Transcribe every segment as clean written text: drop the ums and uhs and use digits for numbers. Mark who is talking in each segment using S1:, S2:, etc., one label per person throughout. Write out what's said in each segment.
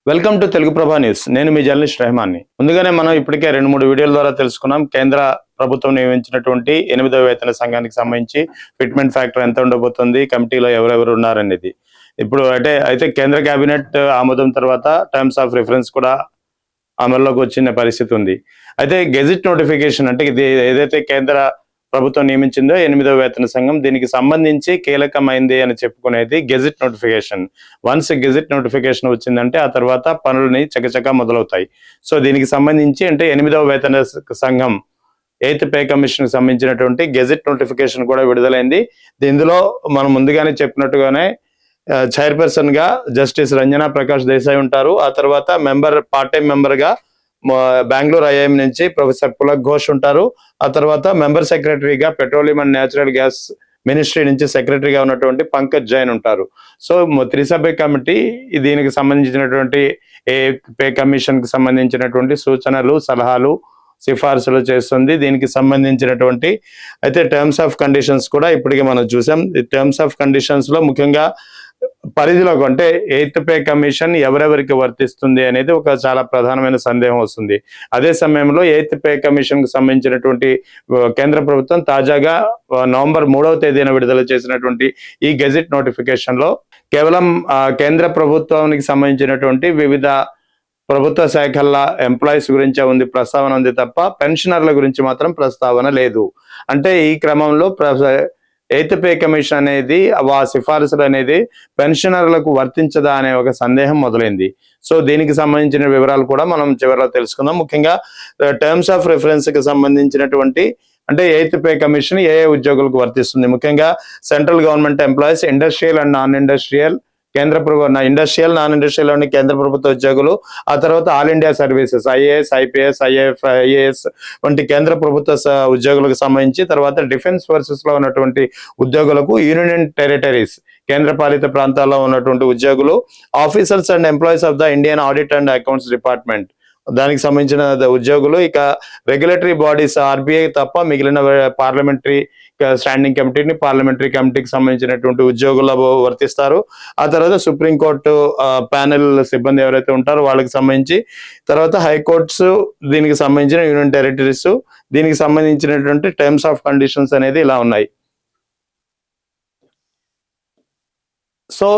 S1: Welcome to Telugu ప్రభా news. నేను మీ journalist రెహమాన్ని. ముందుగానే మనం ఇప్పటికే 2-3 వీడియోల ద్వారా తెలుసుకున్నాం. కేంద్ర ప్రభుత్వం నియమించినటువంటి 8వ వేతన సంఘానికి సంబంధించి ఫిట్మెంట్ ఫ్యాక్టర్ ఎంత ఉండబోతుంది, కమిటీలో ఎవరెవరు ఉన్నారనేది. ఇప్పుడు అయితే కేంద్ర కేబినెట్ ఆమోదం తర్వాత టర్మ్స్ ఆఫ్ రిఫరెన్స్ కూడా అమల్లోకి వచ్చిన పరిస్థితి ఉంది. అయితే గెజిట్ నోటిఫికేషన్ అంటే ఇది ఏదైతే కేంద్ర ప్రభుత్వం నియమించిందో 8వ వేతన సంఘం, దీనికి సంబంధించి కీలకమైంది అని చెప్పుకునేది gazette notification. Once gazette notification వచ్చిందంటే ఆ తర్వాత పనులని చకచకా మొదలవుతాయి. సో దీనికి సంబంధించి అంటే 8వ వేతన సంఘం 8th పే కమిషన్ కి సంబంధించినటువంటి గెజిట్ నోటిఫికేషన్ కూడా విడుదలైంది. ఇందులో మనం ముందుగానే చెప్పినట్టుగానే చైర్పర్సన్ గా జస్టిస్ రంజనా ప్రకాష్ దేశాయ్ ఉంటారు. ఆ తర్వాత పార్ట్ టైం మెంబర్ గా బెంగళూరు ఐఐఎం నుంచి ప్రొఫెసర్ పులక్ ఘోష్ ఉంటారు. ఆ తర్వాత మెంబర్ సెక్రటరీగా petroleum and natural gas ministry నుంచి సెక్రటరీగా ఉన్నటువంటి పంకజ్ జైన్ ఉంటారు. సో త్రిసభ్య కమిటీ దీనికి సంబంధించినటువంటి పే కమిషన్ కి సంబంధించినటువంటి సూచనలు, సలహాలు, సిఫార్సులు చేస్తుంది. దీనికి సంబంధించినటువంటి అయితే టర్మ్స్ ఆఫ్ కండిషన్స్ కూడా ఇప్పటికే మనం చూసాం. టర్మ్స్ ఆఫ్ కండిషన్స్ లో ముఖ్యంగా పరిధిలోకి అంటే 8th పే కమిషన్ ఎవరెవరికి వర్తిస్తుంది అనేది ఒక చాలా ప్రధానమైన సందేహం వస్తుంది. అదే సమయంలో 8th పే కమిషన్ కు సంబంధించినటువంటి కేంద్ర ప్రభుత్వం తాజాగా నవంబర్ 3వ తేదీన విడుదల చేసినటువంటి ఈ గెజిట్ నోటిఫికేషన్ లో కేవలం కేంద్ర ప్రభుత్వానికి సంబంధించినటువంటి వివిధ ప్రభుత్వ శాఖల ఎంప్లాయీస్ గురించే ఉంది ప్రస్తావన ఉంది తప్ప పెన్షనర్ల గురించి మాత్రం ప్రస్తావన లేదు. అంటే ఈ క్రమంలో 8th పే కమిషన్ అనేది ఆ సిఫారసులు అనేది పెన్షనర్లకు వర్తించదా అనే ఒక సందేహం మొదలైంది. సో దీనికి సంబంధించిన వివరాలు కూడా మనం చివరిలో తెలుసుకుందాం. ముఖ్యంగా టర్మ్స్ ఆఫ్ రిఫరెన్స్ కి సంబంధించినటువంటి అంటే 8th పే కమిషన్ ఏ ఉద్యోగులకు వర్తిస్తుంది, ముఖ్యంగా central government employees, industrial and non industrial, industrial non industrial లోని కేంద్ర ప్రభుత్వ ఉద్యోగులు, ఆ తర్వాత all India services IAS, IPS, IAS వంటి కేంద్ర ప్రభుత్వ ఉద్యోగులకు సంబంధించి, తర్వాత డిఫెన్స్ ఫోర్సెస్ లో ఉన్నటువంటి ఉద్యోగులకు, యూనియన్ టెరిటరీస్ కేంద్ర పాలిత ప్రాంతాల్లో ఉన్నటువంటి ఉద్యోగులు, officers and employees of the Indian audit and accounts department దానికి సంబంధించిన ఉద్యోగులు, ఇక రెగ్యులేటరీ బాడీస్ ఆర్బీఐ తప్ప మిగిలిన పార్లమెంటరీ స్టాండింగ్ కమిటీని, పార్లమెంటరీ కమిటీకి సంబంధించినటువంటి ఉద్యోగులు వర్తిస్తారు. ఆ తర్వాత సుప్రీంకోర్టు ప్యానెల్ సిబ్బంది ఎవరైతే ఉంటారో వాళ్ళకి సంబంధించి, తర్వాత హైకోర్ట్స్ దీనికి సంబంధించిన యూనియన్ టెరిటరీస్, దీనికి సంబంధించినటువంటి టర్మ్స్ ఆఫ్ కండిషన్స్ అనేది ఇలా ఉన్నాయి. సో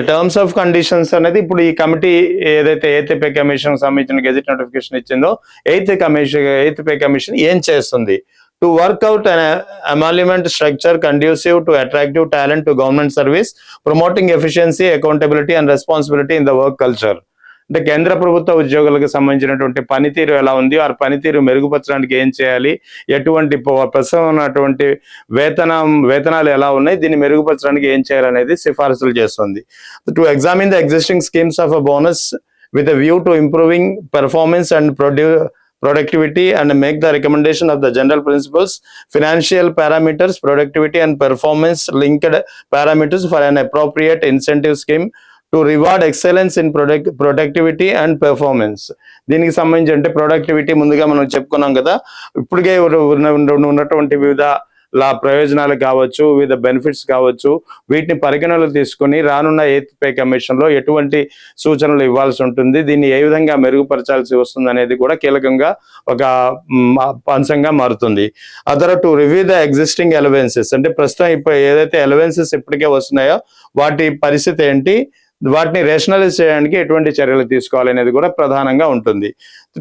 S1: టర్మ్స్ ఆఫ్ కండిషన్స్ అనేది ఇప్పుడు ఈ కమిటీ ఏదైతే 8th పే కమిషన్ సంబంధించిన గెజిట్ నోటిఫికేషన్ ఇచ్చిందో 8th పే కమిషన్ ఏం చేస్తుంది? To work out an emolument structure conducive to attractive talent to government service, promoting efficiency, accountability and responsibility in the work culture. అంటే కేంద్ర ప్రభుత్వ ఉద్యోగులకు సంబంధించినటువంటి పనితీరు ఎలా ఉంది, ఆ పనితీరు మెరుగుపరచడానికి ఏం చేయాలి, ఎటువంటి ప్రస్తుతం ఉన్నటువంటి వేతనాలు ఎలా ఉన్నాయి, దీన్ని మెరుగుపరచడానికి ఏం చేయాలనేది సిఫారసులు చేస్తుంది. To examine the existing schemes of a bonus with a view to improving performance and productivity and make the recommendation of the general principles, financial parameters, productivity and performance linked parameters for an appropriate incentive scheme to reward excellence in productivity and performance. దీనికి సంబంధించి అంటే productivity ముందుగా మనం చెప్పుకున్నాం కదా, ఇప్పటికే ఉన్నటువంటి వివిధ ప్రయోజనాలు కావచ్చు, వివిధ బెనిఫిట్స్ కావచ్చు, వీటిని పరిగణనలో తీసుకుని రానున్న 8th పే కమిషన్ లో ఎటువంటి సూచనలు ఇవ్వాల్సి ఉంటుంది, దీన్ని ఏ విధంగా మెరుగుపరచాల్సి వస్తుంది అనేది కూడా కీలకంగా ఒక అంశంగా మారుతుంది. Other to review the existing allowances, అంటే ప్రస్తుతం ఇప్పుడు ఏదైతే అలవెన్సెస్ ఇప్పటికే వస్తున్నాయో వాటి పరిస్థితి ఏంటి, వాటిని రేషనలైజ్ చేయడానికి ఎటువంటి చర్యలు తీసుకోవాలి అనేది కూడా ప్రధానంగా ఉంటుంది.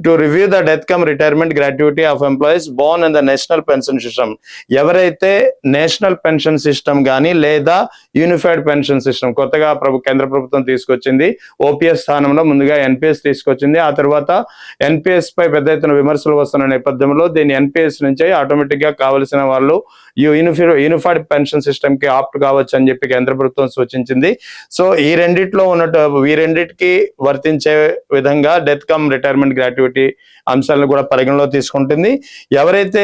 S1: To review the death come retirement gratuity of employees Born in the national pension system, ఎవరైతే నేషనల్ పెన్షన్ సిస్టమ్ కానీ లేదా యూనిఫైడ్ పెన్షన్ సిస్టమ్ కొత్తగా కేంద్ర ప్రభుత్వం తీసుకొచ్చింది, ఓపీఎస్ స్థానంలో ముందుగా ఎన్పిఎస్ తీసుకొచ్చింది. ఆ తర్వాత ఎన్పిఎస్ పై పెద్ద ఎత్తున విమర్శలు వస్తున్న నేపథ్యంలో దీన్ని ఎన్పిఎస్ నుంచి ఆటోమేటిక్ గా కావలసిన వాళ్ళు యూనిఫైడ్ పెన్షన్ సిస్టమ్ కి ఆప్ట్ కావచ్చు అని చెప్పి కేంద్ర ప్రభుత్వం సూచించింది. సో ఈ రెండింటికి వర్తించే విధంగా డెత్ కమ్ రిటైర్మెంట్ గ్రాట్యుటీ అంశాలను కూడా పరిగణలో తీసుకుంటుంది. ఎవరైతే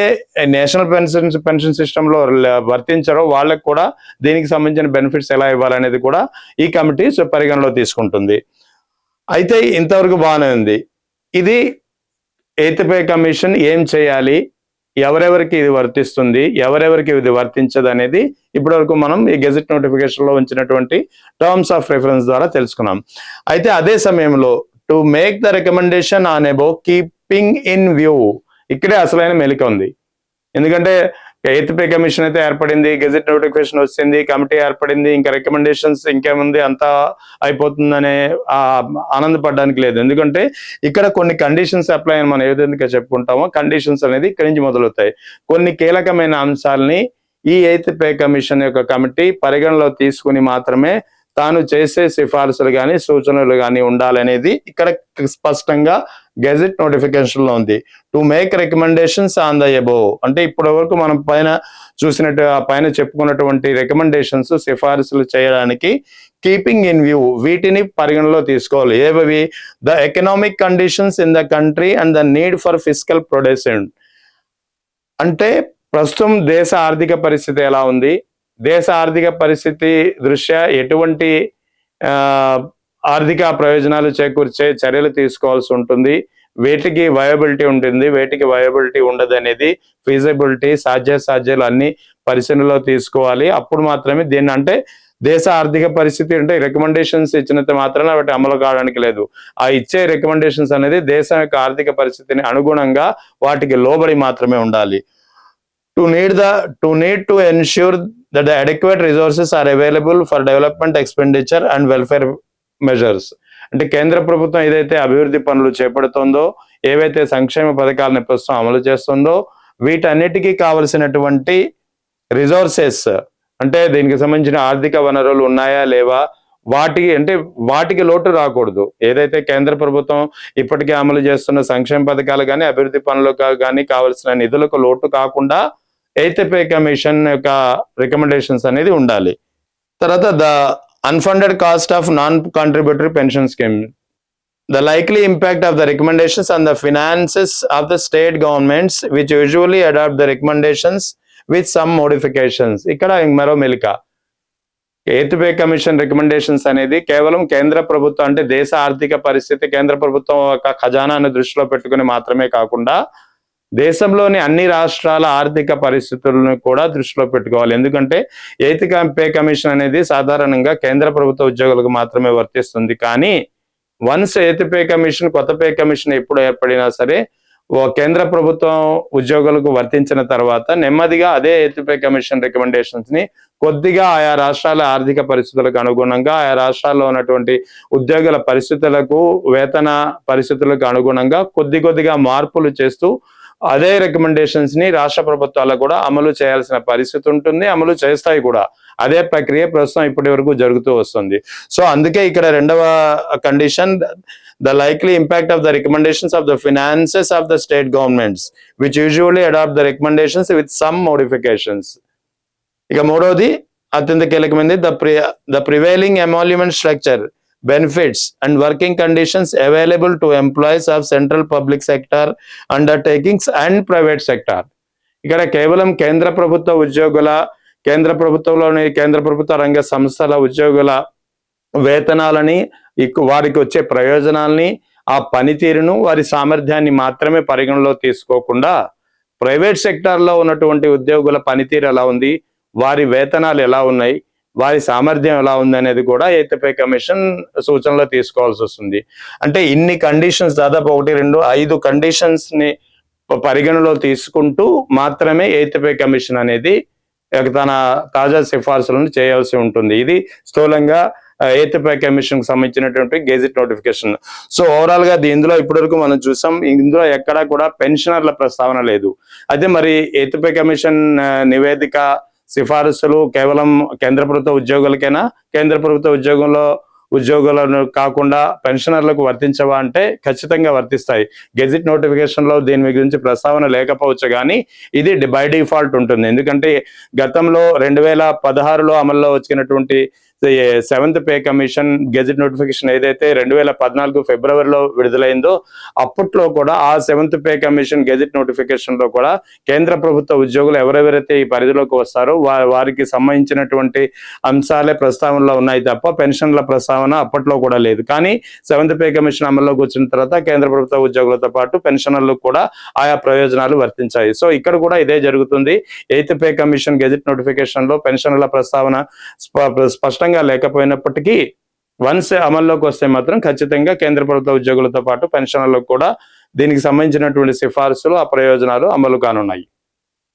S1: నేషనల్ పెన్షన్ సిస్టమ్ లో వర్తించారో వాళ్ళకు కూడా దీనికి సంబంధించిన బెనిఫిట్స్ ఎలా ఇవ్వాలనేది కూడా ఈ కమిటీ పరిగణలో తీసుకుంటుంది. అయితే ఇంతవరకు బాగానే ఉంది. ఇది 8th పే కమిషన్ ఏం చేయాలి, ఎవరెవరికి ఇది వర్తిస్తుంది, ఎవరెవరికి ఇది వర్తించదు అనేది ఇప్పటివరకు మనం ఈ గెజెట్ నోటిఫికేషన్ లో ఉంచినటువంటి టర్మ్స్ ఆఫ్ రెఫరెన్స్ ద్వారా తెలుసుకున్నాం. అయితే అదే సమయంలో to make the recommendation on above keeping in view, ఇక్కడే అసలైన మెలిక ఉంది. ఎందుకంటే ఎయిత్ పే కమిషన్ అయితే ఏర్పడింది, గెజెట్ నోటిఫికేషన్ వచ్చింది, కమిటీ ఏర్పడింది, ఇంకా రికమెండేషన్స్ ఇంకేముంది అంతా అయిపోతుందనే ఆనందపడడానికి లేదు. ఎందుకంటే ఇక్కడ కొన్ని కండిషన్స్ అప్లై అని మనం ఏ విధంగా చెప్పుకుంటామో కండిషన్స్ అనేది ఇక్కడి నుంచి మొదలవుతాయి. కొన్ని కీలకమైన అంశాలని ఈ ఎయిత్ పే కమిషన్ యొక్క కమిటీ పరిగణలో తీసుకుని మాత్రమే తాను చేసే సిఫార్సులు కానీ సూచనలు కానీ ఉండాలనేది ఇక్కడ స్పష్టంగా గెజెట్ నోటిఫికేషన్ లో ఉంది. To make recommendations on the above అంటే ఇప్పటి వరకు మనం పైన చెప్పుకున్నటువంటి రికమెండేషన్స్ సిఫార్సులు చేయడానికి కీపింగ్ ఇన్ వ్యూ వీటిని పరిగణలో తీసుకోవాలి. ఏవి? The economic conditions in the country and the need for fiscal production, అంటే ప్రస్తుతం దేశ ఆర్థిక పరిస్థితి ఎలా ఉంది, దేశ ఆర్థిక పరిస్థితి దృష్ట్యా ఎటువంటి ఆర్థిక ప్రయోజనాలు చేకూర్చే చర్యలు తీసుకోవాల్సి ఉంటుంది, వేటికి వయబిలిటీ ఉంటుంది, వేటికి వయబిలిటీ ఉండదు అనేది ఫీజిబిలిటీ సాధ్యాలు అన్ని పరిశీలనలో తీసుకోవాలి. అప్పుడు మాత్రమే దీన్ని అంటే దేశ ఆర్థిక పరిస్థితి అంటే రికమెండేషన్స్ ఇచ్చినంత మాత్రాన వాటి అమలు కావడానికి లేదు. ఆ ఇచ్చే రికమెండేషన్స్ అనేది దేశం యొక్క ఆర్థిక పరిస్థితిని అనుగుణంగా వాటికి లోబడి మాత్రమే ఉండాలి. To need to ensure that the adequate resources are available for development expenditure and welfare measures, అంటే కేంద్ర ప్రభుత్వం ఏదైతే అభివృద్ధి పనులు చేపడుతుందో, ఏవైతే సంక్షేమ పథకాలను ప్రస్తుతం అమలు చేస్తుందో వీటన్నిటికీ కావలసినటువంటి రిసోర్సెస్ అంటే దీనికి సంబంధించిన ఆర్థిక వనరులు ఉన్నాయా లేవా, వాటికి లోటు రాకూడదు. ఏదైతే కేంద్ర ప్రభుత్వం ఇప్పటికే అమలు చేస్తున్న సంక్షేమ పథకాలు కానీ అభివృద్ధి పనులకు కానీ కావలసిన నిధులకు లోటు కాకుండా ఎయిత్ పే కమిషన్ యొక్క రికమెండేషన్స్ అనేది ఉండాలి. తర్వాత the unfunded cost of non contributory pension scheme, the likely impact of the recommendations on the finances of the state governments which usually adopt the recommendations with some modifications. ఇక్కడ మరో మెలిక, eighth pay commission recommendations అనేది కేవలం కేంద్ర ప్రభుత్వం అంటే దేశ ఆర్థిక పరిస్థితి కేంద్ర ప్రభుత్వం యొక్క ఖజానాను దృష్టిలో పెట్టుకుని మాత్రమే కాకుండా దేశంలోని అన్ని రాష్ట్రాల ఆర్థిక పరిస్థితులను కూడా దృష్టిలో పెట్టుకోవాలి. ఎందుకంటే ఎయిత్ పే కమిషన్ అనేది సాధారణంగా కేంద్ర ప్రభుత్వ ఉద్యోగులకు మాత్రమే వర్తిస్తుంది. కానీ వన్స్ ఎయిత్ పే కమిషన్ కొత్త పే కమిషన్ ఎప్పుడు ఏర్పడినా సరే కేంద్ర ప్రభుత్వం ఉద్యోగులకు వర్తించిన తర్వాత నెమ్మదిగా అదే ఎయిత్ పే కమిషన్ రికమెండేషన్స్ ని కొద్దిగా ఆయా రాష్ట్రాల ఆర్థిక పరిస్థితులకు అనుగుణంగా ఆయా రాష్ట్రాల్లో ఉన్నటువంటి ఉద్యోగుల పరిస్థితులకు వేతన పరిస్థితులకు అనుగుణంగా కొద్దిగా మార్పులు చేస్తూ అదే రికమెండేషన్స్ ని రాష్ట్ర ప్రభుత్వాలకు కూడా అమలు చేయాల్సిన పరిస్థితి ఉంటుంది, అమలు చేస్తాయి కూడా. అదే ప్రక్రియ ప్రస్తుతం ఇప్పటి వరకు జరుగుతూ వస్తుంది. సో అందుకే ఇక్కడ రెండవ condition, the likely impact of the recommendations of the finances of the state governments which usually adopt the recommendations with some modifications. ఇక మూడవది అత్యంత కీలకమైనది, the prevailing emolument structure, benefits and working conditions available to employees of central public sector undertakings and private sector. ఇక్కడ కేవలం కేంద్ర ప్రభుత్వ ఉద్యోగుల కేంద్ర ప్రభుత్వ రంగ సంస్థల ఉద్యోగుల వేతనాలని వారికి వచ్చే ప్రయోజనాలని ఆ పనితీరును వారి సామర్థ్యాన్ని మాత్రమే పరిగణలో తీసుకోకుండా ప్రైవేట్ సెక్టార్లో ఉన్నటువంటి ఉద్యోగుల పనితీరు ఎలా ఉంది, వారి వేతనాలు ఎలా ఉన్నాయి, వారి సామర్థ్యం ఎలా ఉంది అనేది కూడా ఎయిత్ పే కమిషన్ సూచనలో తీసుకోవాల్సి వస్తుంది. అంటే ఇన్ని కండిషన్స్ దాదాపు 1, 2, 5 కండిషన్స్ ని పరిగణలో తీసుకుంటూ మాత్రమే ఎయిత్ పే కమిషన్ అనేది తన తాజా సిఫార్సులను చేయాల్సి ఉంటుంది. ఇది స్థూలంగా ఎయిత్ పే కమిషన్ కి సంబంధించినటువంటి గెజెట్ నోటిఫికేషన్. సో ఓవరాల్ గా ఇందులో ఇప్పటివరకు మనం చూసాం, ఇందులో ఎక్కడా కూడా పెన్షనర్ల ప్రస్తావన లేదు. అయితే మరి ఎయిత్ పే కమిషన్ నివేదిక సిఫారసులు కేవలం కేంద్ర ప్రభుత్వ ఉద్యోగులకైనా, కేంద్ర ప్రభుత్వ ఉద్యోగులను కాకుండా పెన్షనర్లకు వర్తించవా అంటే ఖచ్చితంగా వర్తిస్తాయి. గెజిట్ నోటిఫికేషన్ లో దీని గురించి ప్రస్తావన లేకపోవచ్చు కానీ ఇది బై డిఫాల్ట్ ఉంటుంది. ఎందుకంటే గతంలో 2016లో అమల్లో వచ్చినటువంటి seventh pay commission gazette notification ఏదైతే 2014 ఫిబ్రవరిలో విడుదలైందో అప్పట్లో కూడా ఆ seventh pay commission gazette notification లో కూడా కేంద్ర ప్రభుత్వ ఉద్యోగులు ఎవరెవరైతే ఈ పరిధిలోకి వస్తారో వారికి సంబంధించినటువంటి అంశాలే ప్రస్తావనలో ఉన్నాయి తప్ప పెన్షన్ల ప్రస్తావన అప్పట్లో కూడా లేదు. కానీ సెవెంత్ పే కమిషన్ అమల్లోకి వచ్చిన తర్వాత కేంద్ర ప్రభుత్వ ఉద్యోగులతో పాటు పెన్షనర్లకు కూడా ఆయా ప్రయోజనాలు వర్తించాయి. సో ఇక్కడ కూడా ఇదే జరుగుతుంది. Eighth pay commission gazette notification లో పెన్షన్ల ప్రస్తావన స్పష్టంగా లేకపోయినప్పటికీ వన్స్ అమల్లోకి వస్తే మాత్రం ఖచ్చితంగా కేంద్ర ప్రభుత్వ ఉద్యోగులతో పాటు పెన్షనర్లకు కూడా దీనికి సంబంధించినటువంటి సిఫార్సులు ఆ ప్రయోజనాలు అమలు కానున్నాయి.